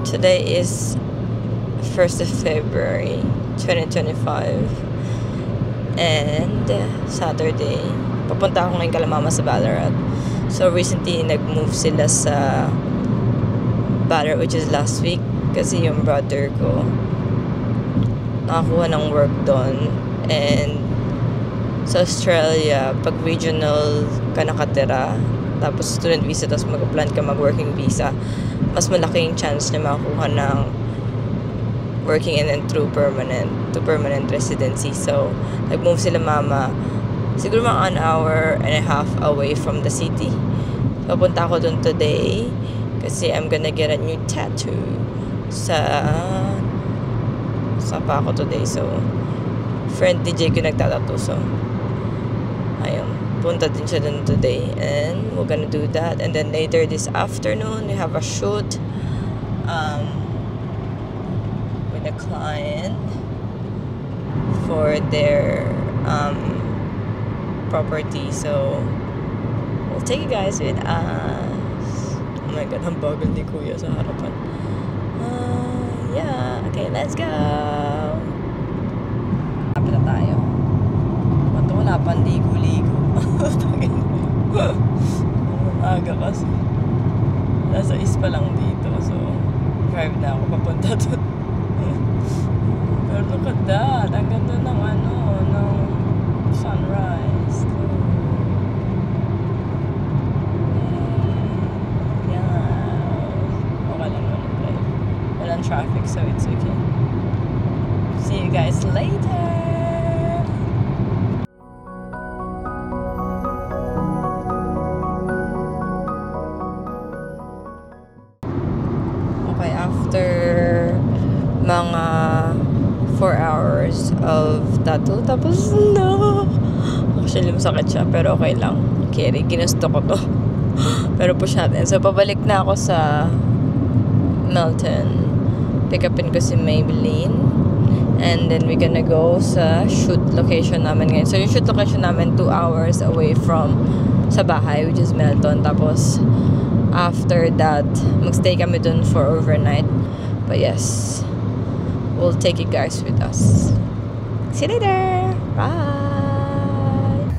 Today is 1st of February 2025 and Saturday. Papunta ako ngayon Kalamama sa Ballarat. So recently nag-move sila sa Ballarat, which is last week, kasi yung brother ko nakakuha ng work doon. And sa Australia, pag regional ka nakatira, tapos student visa, tapos mag-apply ka mag-working visa, mas malaking chance na makakuha ng working and then through permanent residency. So, nag-move sila mama, siguro mga 1.5 hours away from the city. Papunta ako dun today kasi I'm gonna get a new tattoo sa pa ako today. So, friend DJ ko nagtatattoo. So, ayun, punta din siya dun today and we're gonna do that. And then later this afternoon we have a shoot with a client for their property. So we'll take you guys with us. Oh my god, ang bagal ni kuya sa harapan. Yeah, okay, let's go. Kapit na tayo. Ba't wala pang ligo-ligo? Aga kasi. Nasa ispa lang dito. So, drive na ako papunta doon. Pero look at that. Ang ganda ng ng sunrise. Yeah. Okay lang naman drive. Walang traffic, so it's okay. See you guys later. After mga 4 hours of tattoo, tapos no, actually masakit siya pero okay lang, carry, ginusto ko to. Pero push natin. So pabalik na ako sa Melton, pick upin ko si Maybelline, and then we're gonna go sa shoot location namin ngayon. So yung shoot location namin 2 hours away from sa bahay, which is Melton. Tapos after that, magstay kami dun for overnight. But yes, we'll take you guys with us. See you later! Bye!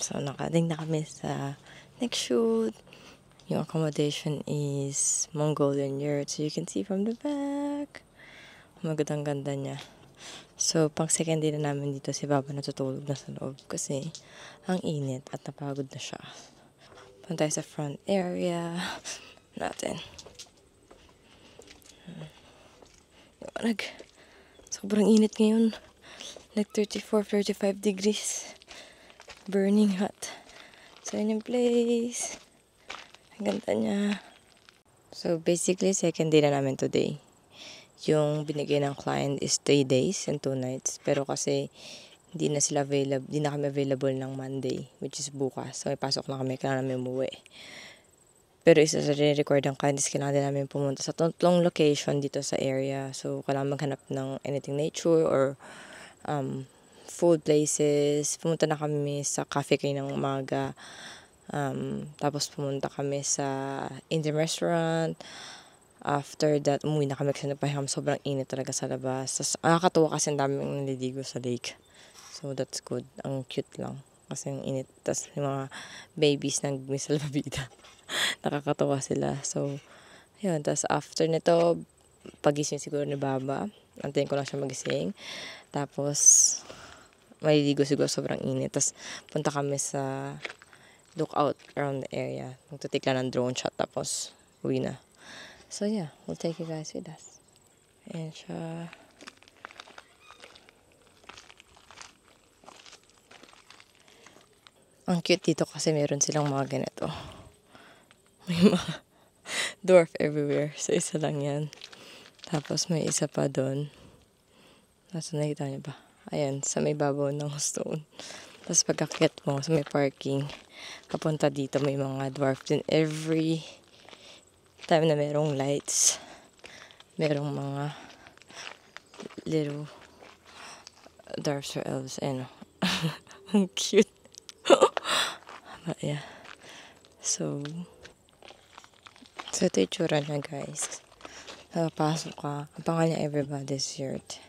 So, nakadating na kami sa next shoot. Yung accommodation is Mongolian yurt. So, you can see from the back. Magandang ganda niya. So, pang second day na namin dito, si Baba natutulog na sa loob kasi ang init at napagod na siya. Punta tayo sa front area natin. Sobrang init ngayon. Like 34-35 degrees. Burning hot. So, yun yung place. Ang ganda niya. So, basically, second day na namin today. Yung binigay ng client is 3 days and 2 nights. Pero kasi hindi na kami available ng Monday, which is bukas. So may pasok na kami, kailangan namin umuwi. Pero isa sa re-record ng client is kailangan din namin pumunta sa tatlong location dito sa area. So kailangan maghanap ng anything nature or food places. Pumunta na kami sa cafe kayo ng umaga. Tapos pumunta kami sa Indian restaurant. After that, umuwi na kami kasi napahinga. Sobrang init talaga sa labas. Tapos, nakakatuwa kasi ang daming naliligo sa lake. So, that's good. Ang cute lang. Kasi ang init. Tapos, yung mga babies nagmisalbabida. Nakakatuwa sila. So, yun. Tapos, after nito, pagising siguro ni Baba. Antayin ko lang siya magising. Tapos, maliligo siguro sobrang init. Tapos, punta kami sa lookout around the area. Magtutik lang ng drone shot. Tapos, uwi na. So yeah, we'll take you guys with us. Ayan siya. Ang cute dito kasi meron silang mga ganito. May mga dwarf everywhere. So isa lang yan. Tapos may isa pa doon. Nasa nakita niyo ba? Ayan, sa may babaw ng stone. Tapos pagkakit mo sa may parking, kapunta dito may mga dwarf din every time na merong lights, merong mga little dwarfs or elves. Ang cute. But yeah, So ito yung tsura niya, guys. Papasok ka. Ang pangalan niya Everybody's Yurt.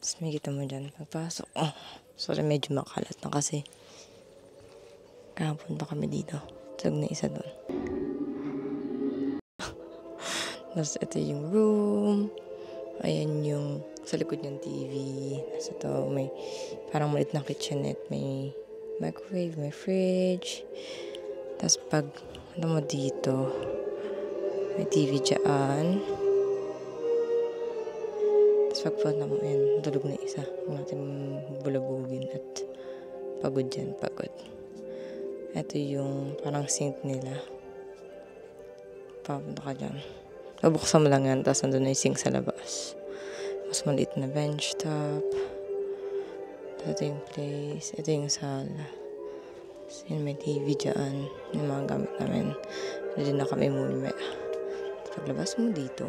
Tapos may kita mo dyan. Pagpasok. Oh, sorry, medyo makalat na kasi. Kahapon pa kami dito. Tag na isa doon. Tapos ito yung room. Ayan yung sa likod yung TV. Tapos ito may parang maliit na kitchenette. May microwave, may fridge. Tapos pag ano mo dito, may TV dyan. Tapos pagpunta mo, ayan, tulog na isa. Huwag natin bulabugin at pagod dyan, pagod. Ito yung parang sink nila. Papunta ka dyan. Babuksan mo lang yan, tapos nandun na yung sink sa labas. Mas maliit na bench top. Ito yung place. Ito yung sala. Tapos yun, may TV dyan. Yung mga gamit namin. Hindi na kami muna. Paglabas mo dito.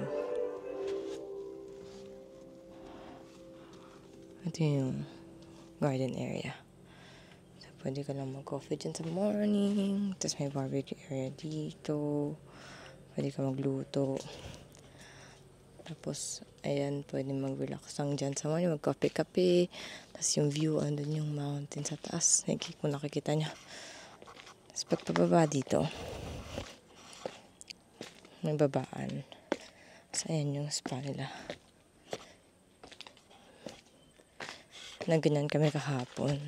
Ito yung garden area. So, pwede ka lang mag-coffee dyan sa morning. Tapos may barbecue area dito. Pwede ka magluto. Tapos, ayan, pwede mag-relax lang dyan sa morning. Mag-kape-kape. Tapos yung view, andun yung mountain sa taas. Kung nakikita niya. Tapos pagpababa dito, may babaan. Tapos ayan yung spa nila. Nagganyan kami kahapon.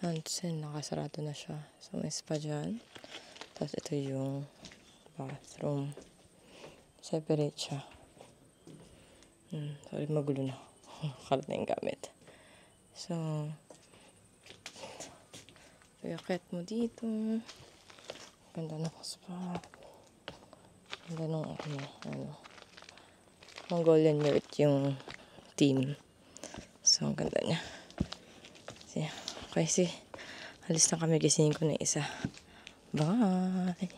Hansen, nakasarado na siya. So may spa dyan. Tapos ito yung bathroom. Separate siya. Sorry, magulo na. Kalat na yung gamit. So, yakit mo dito. Ganda na ko spa. Ganda nung Mongolian Yurt yung team. So, ang ganda niya. Okay, alis na kami. Gisingin ko na isa. Bye!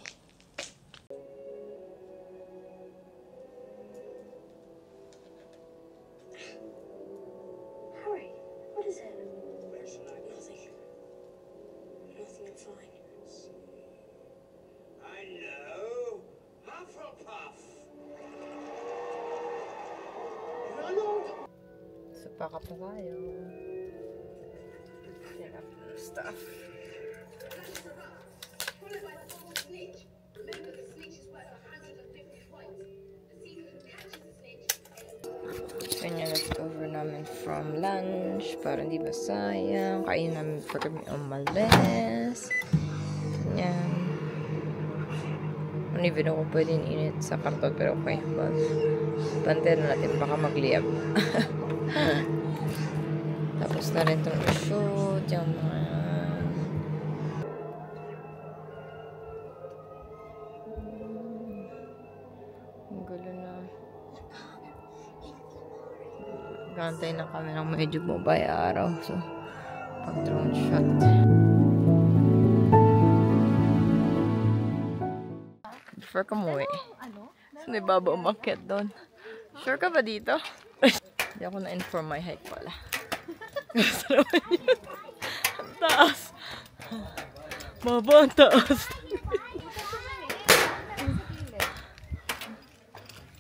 So, pack up na tayo. Get up your stuff. Ganyan, leftover namin from lunch para hindi ba sayang. Kain namin for kami umalis. Ganyan. Ano even ako pwede init sa karton pero okay. Bantay na natin baka magliyab. Tapos na rin itong shoot. Yung mga ang gulo na. Gantay na kami ng medyo bumabay araw. So, pag drone shot. Before ka muwi. So, may baba umakyat doon. Sure ka ba dito? Hindi ako na-inform my hike pala. Gusto naman yun. Ang taas. Baba ang taas.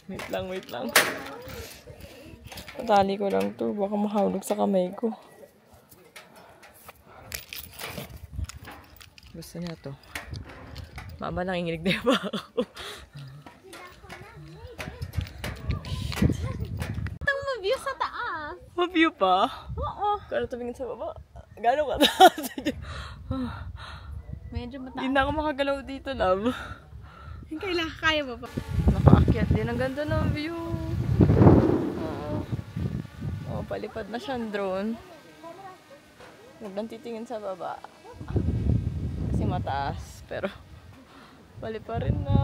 Wait lang. Patali ko lang to. Baka mahulog sa kamay ko. Gusto niya to. Mama nanginginig na ba ako? Itong ma-view sa taas. Ma-view pa? Oo. Kaya tumingin sa baba. Gano'n ka taas? Medyo mataas. Hindi na ako makagalaw dito, love. Kaya mo pa. Nakaakyat din. Ang ganda ng view. Oh, palipad na siyang drone. Huwag lang titingin sa baba. Kasi mataas. Pero, bali pa rin na.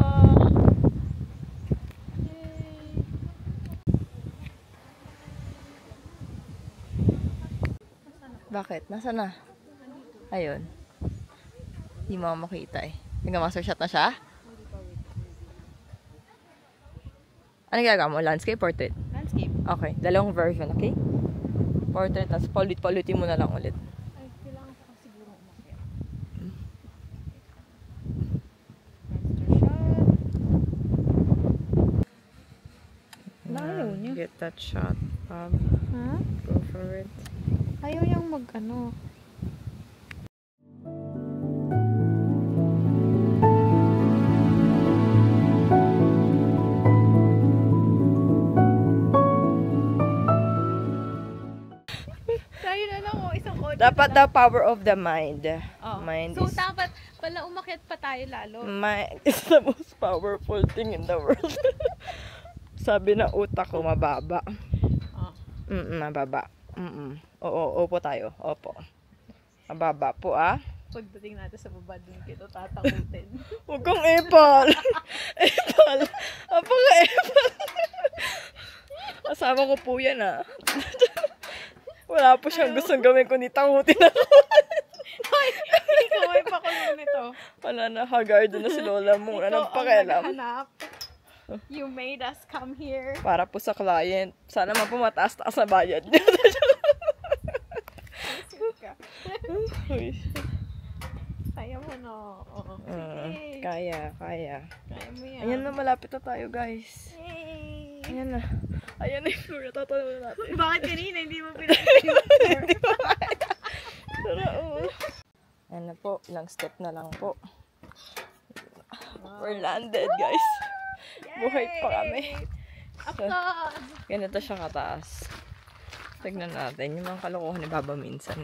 Yay! Bakit? Nasaan na? Ayun. Hindi mo makita eh. Nag-master shot na siya? Ano ginagawa mo? Landscape, portrait? Landscape. Okay. Dalawang version, okay? Portrait, tapos palutin mo na lang ulit. Ay, kailangan ko siguro umakyat. that shot, Bob. Huh? Go for it. Ayaw niyang mag-ano. Tayo na lang isang kotse. Dapat the power of the mind. Oh. Mind So, is dapat pala umakyat pa tayo lalo. mind is the most powerful thing in the world. Sabi ng utak ko, mababa. Oh. Mababa. Oo, opo tayo. Opo. Mababa po, ah. Pagdating natin sa baba, dun kita tatakutin. Huwag kang epal. Epal. Apaka-epal. Kasama ko po yan, ah. Wala po siyang gustong gawin kundi takutin ako. Hoy! Ikaw ay pakulong nito. Wala na, haggard na si Lola mo. Anong pakialam? Naghanap. You made us come here. Para po sa client. Sana man po mataas-taas na bayad niya. Uy. Kaya mo na. Oo. Sige. Kaya. Kaya mo yan. Ayan na, malapit na tayo, guys. Yay! Ayan na. Ayan na yung floor. Tatalo na natin. Bakit kanina hindi mo pinag-floor? Hindi ko kaya. Tara, ayan na po. Ilang step na lang po. We're landed, guys. Buhay pa kami. Applause! Ganito siya kataas. Tignan natin. Yung mga kalokohan ni Baba minsan.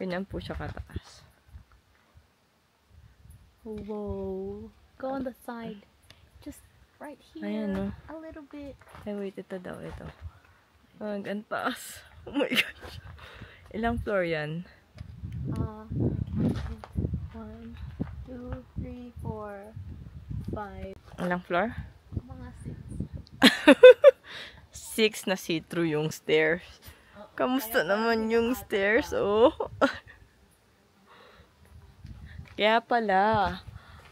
Ganyan po siya kataas. Whoa. Go on the side. Just right here. Ayan, no? A little bit. Ay, wait. Ito daw. Ito. Ang taas. Oh my gosh. Ilang floor yan? 1, 2, 3, 4, 5. Ilang floor? Mga 6 na see-through yung stairs. Kamusta naman yung stairs? Oh. Kaya pala,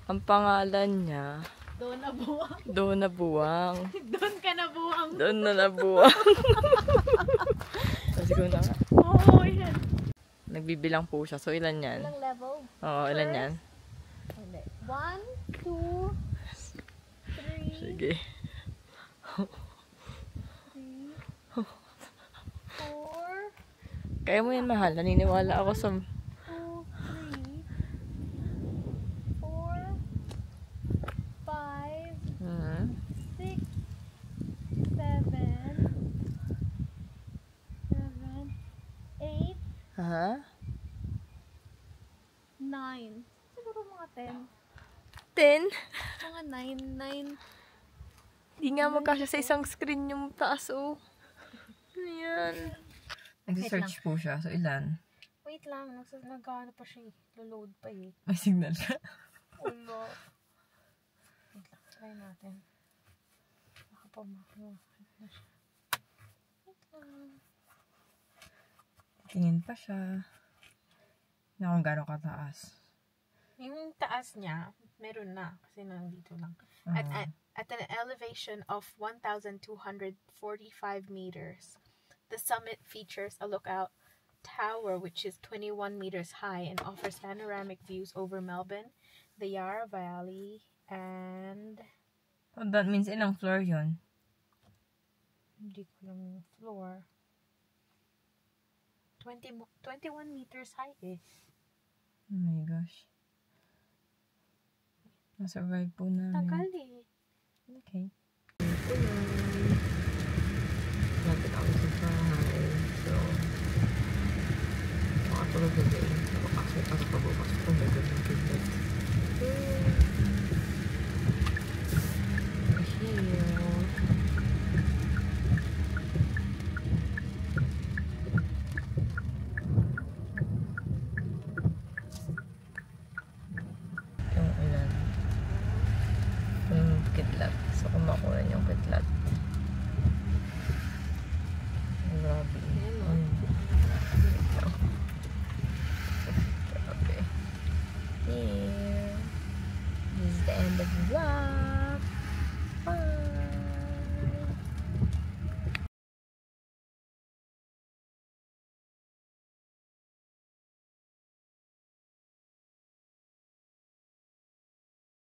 ang pangalan niya, 6. Doon na buwang. Doon na buwang. Doon ka na buwang. Doon na nabuwang. Kasi ko na nga. Oh, yan. Nagbibilang po siya. So, ilan yan? Ilang level? Oo, ilan yan? 1, 2, 3, Sige. 4, Kaya mo yan, mahal. Naniniwala ako sa... 2, 3, 4, 5, 6, 7, 8, Ha? 9. Siguro mga 10. 10? Mga 9. Di nga magkasya sa isang screen yung taas, oh. Ayan. Nag-search po siya. So, ilan? Wait lang, nag-ano pa siya eh. Load pa eh. May signal ka. Ulo. Wait lang, try natin. Baka pa makuha na siya. Wait lang. Tingin pa siya. Na kung gano'ng kataas. Yung taas niya, meron na. Kasi nandito lang. At an elevation of 1,245 meters. The summit features a lookout tower which is 21 meters high and offers panoramic views over Melbourne, the Yarra Valley, and... Oh, that means ilang floor yun? Hindi ko lang yung floor. 21 meters high eh. Oh my gosh. Nasurvive po namin. Tagal eh. Okay. Lapit ako sa bahay. So, makatulog na din.